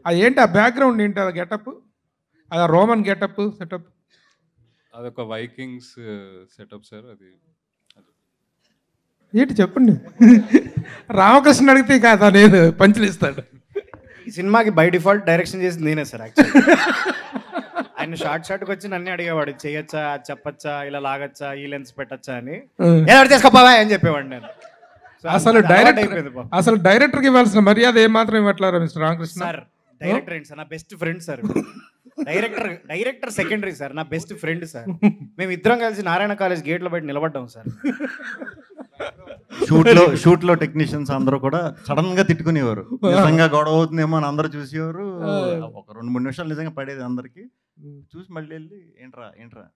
అది ఏంటి ఆ బ్యాక్గ్రౌండ్ ఏంటి అది గెటప్, అది రోమన్ గెటప్ సెటప్? అదొక వైకింగ్స్ సెటప్ సార్. అది ఏంటి చెప్పండి. రామకృష్ణ అడిగితే కాదా నేను పంచులు ఇస్తాడు. ఈ సినిమాకి బై డిఫాల్ట్ డైరెక్షన్ చేసింది నేనే సార్ యాక్చువల్లీ. ఆయన షార్ట్కి వచ్చి నన్ను అడిగేవాడు, చేయొచ్చా, అది చెప్పచ్చా, ఇలా లాగచ్చా, ఈ లెన్స్ పెట్టచ్చా అని. ఏదో చేసుకోపోవా అని చెప్పేవాడు నేను. అసలు డైరెక్టర్కి ఇవ్వాల్సిన మర్యాద ఏమాత్రం ఇవ్వట్లేరా మిస్టర్ రామకృష్ణ? సార్ డైరెక్టర్ ఏంటి సార్, నా best friend sir. Director secondary sir, నా బెస్ట్ ఫ్రెండ్ సార్. మేము ఇద్దరం కలిసి నారాయణ కాలేజ్ గేట్లో బయట నిలబడ్డాం సార్. షూట్లో టెక్నీషియన్స్ అందరూ కూడా సడన్ గా తిట్టుకునేవారు, నిజంగా గొడవ అవుతుందేమో అని అందరూ చూసేవారు. ఒక 2-3 నిమిషాలు నిజంగా పడేది అందరికి. చూసి మళ్ళీ వెళ్ళి ఏంట్రా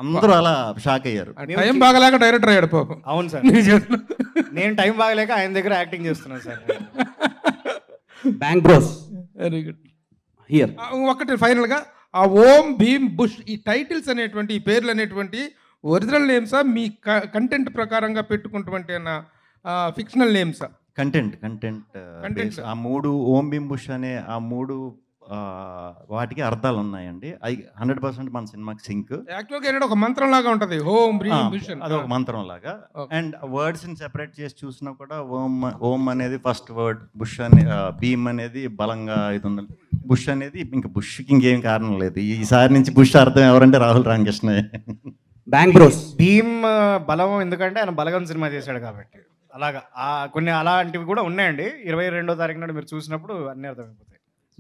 అందరూ అలా షాక్ అయ్యారు. టైం బాగలేక డైరెక్టర్ అయ్యాడు పాపం. అవును సార్, నేను టైం బాగలేక ఆయన దగ్గర యాక్టింగ్ చేస్తున్నాను sir. Bank bros very good. Here ఒకటి ఫైనల్గా, ఆ ఓం భీమ్ బుష్ ఈ టైటిల్స్ అనేటువంటి, ఈ పేర్లు అనేటువంటి ఒరిజినల్ నేమ్సా, మీ కంటెంట్ ప్రకారంగా పెట్టుకుంటే ఫిక్షనల్ నేమ్సా? కంటెంట్ ఆ 3 ఓం భీమ్ బుష్ అనే ఆ 3 వాటికి అర్థాలు ఉన్నాయండి. అవి 100% మన సినిమాకి సింక్. యాక్చువల్గా ఏంటంటే ఒక మంత్రం లాగా ఉంటుంది, ఓం భీమ్ బుష్. అది ఒక మంత్రం లాగా. అండ్ వర్డ్స్ని సెపరేట్ చేసి చూసినా కూడా ఓం అనేది ఫస్ట్ వర్డ్, బుష్ అనే భీమ్ అనేది బలంగా ఇది ఉంది, బుష్ అనేది ఇంకా బుష్కి ఇంకేం కారణం లేదు. ఈసారి నుంచి బుష్ అర్థం ఎవరంటే రాహుల్ రామకృష్ణ. బ్యాంక్ బ్రోస్ భీమ్ బలం ఎందుకంటే ఆయన బలగం సినిమా చేశాడు కాబట్టి. అలాగా కొన్ని అలాంటివి కూడా ఉన్నాయండి. 22వ తారీఖు నాడు మీరు చూసినప్పుడు అన్ని అర్థమైపోతాయి.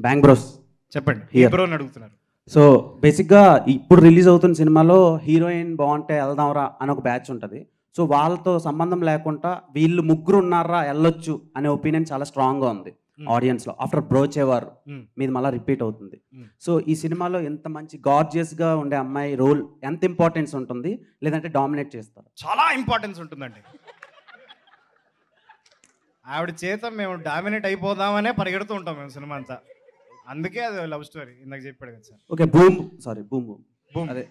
బ్యాంక్ బ్రోస్ చెప్పండి, ఏ బ్రో అని అడుగుతున్నారు. సో బేసిక్గా ఇప్పుడు రిలీజ్ అవుతున్న సినిమాలో హీరోయిన్ బాగుంటే వెళ్దాంరా అని ఒక బ్యాచ్ ఉంటుంది. సో వాళ్ళతో సంబంధం లేకుండా వీళ్ళు ముగ్గురు ఉన్నారా వెళ్ళొచ్చు అనే ఒపీనియన్ చాలా స్ట్రాంగ్గా ఉంది ఆడియన్స్లో. ఆఫ్టర్ బ్రోచేవారు మీది మళ్ళీ రిపీట్ అవుతుంది. సో ఈ సినిమాలో ఎంత మంచి గార్జియస్గా ఉండే అమ్మాయి రోల్ ఎంత ఇంపార్టెన్స్ ఉంటుంది, లేదంటే డామినేట్ చేస్తారు? చాలా ఇంపార్టెన్స్ ఉంటుందండి. ఆవిడ చేత మేము డామినేట్ అయిపోదామనే పరిగెడుతూ ఉంటాం మేము సినిమా అంతా. అందుకే అది లవ్ స్టోరీ ఇందాక చెప్పాడు కదా సార్. ఓకే, బూమ్ అదే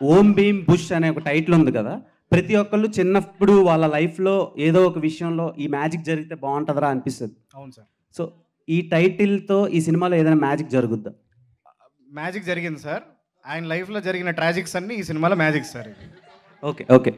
ఓం భీమ్ బుష్ అనే ఒక టైటిల్ ఉంది కదా. ప్రతి ఒక్కళ్ళు చిన్నప్పుడు వాళ్ళ లైఫ్లో ఏదో ఒక విషయంలో ఈ మ్యాజిక్ జరిగితే బాగుంటుందిరా అనిపిస్తుంది. అవును సార్. సో ఈ టైటిల్తో ఈ సినిమాలో ఏదైనా మ్యాజిక్ జరుగుద్దా? మ్యాజిక్ జరిగింది సార్. ఆయన లైఫ్లో జరిగిన ట్రాజిక్స్ అన్ని ఈ సినిమాలో మ్యాజిక్ సార్. ఓకే.